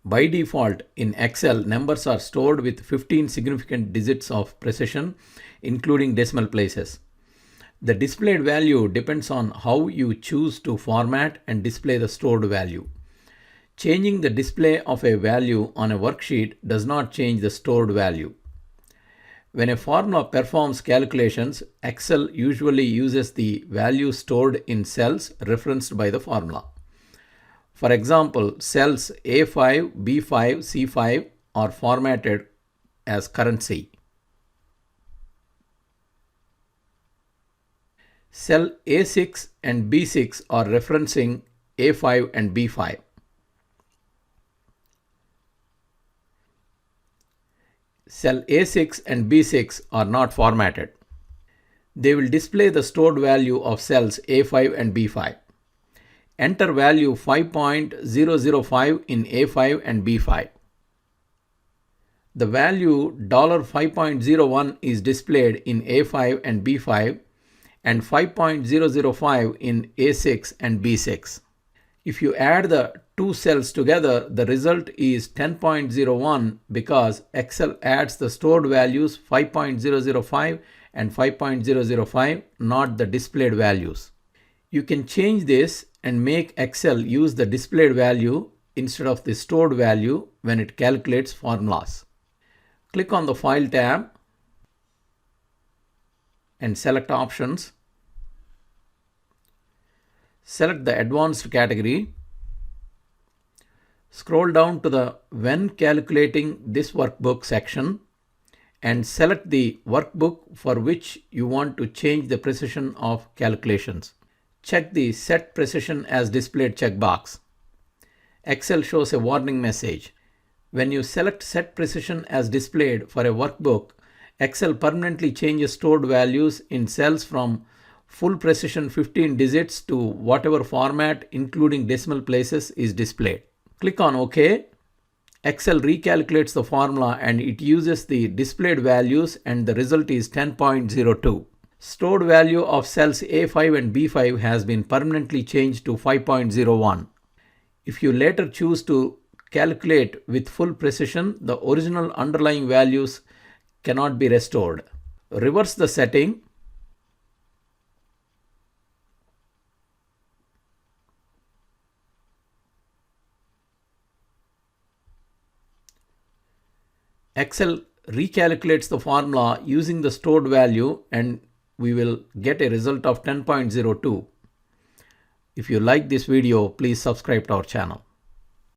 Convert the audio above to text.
By default, in Excel, numbers are stored with 15 significant digits of precision, including decimal places. The displayed value depends on how you choose to format and display the stored value. Changing the display of a value on a worksheet does not change the stored value. When a formula performs calculations, Excel usually uses the value stored in cells referenced by the formula. For example, cells A5, B5, C5 are formatted as currency. Cell A6 and B6 are referencing A5 and B5. Cell A6 and B6 are not formatted. They will display the stored value of cells A5 and B5. Enter value 5.005 in A5 and B5. The value $5.01 is displayed in A5 and B5 and 5.005 in A6 and B6. If you add the two cells together, the result is 10.01 because Excel adds the stored values 5.005 and 5.005, not the displayed values. You can change this and make Excel use the displayed value instead of the stored value when it calculates formulas. Click on the File tab and select Options. Select the Advanced category. Scroll down to the When calculating this workbook section and select the workbook for which you want to change the precision of calculations. Check the Set Precision as Displayed checkbox. Excel shows a warning message. When you select Set Precision as Displayed for a workbook, Excel permanently changes stored values in cells from full precision 15 digits to whatever format, including decimal places, is displayed. Click on OK. Excel recalculates the formula and it uses the displayed values and the result is 10.02. Stored value of cells A5 and B5 has been permanently changed to 5.01. If you later choose to calculate with full precision, the original underlying values cannot be restored. Reverse the setting. Excel recalculates the formula using the stored value and we will get a result of 10.02. If you like this video, please subscribe to our channel.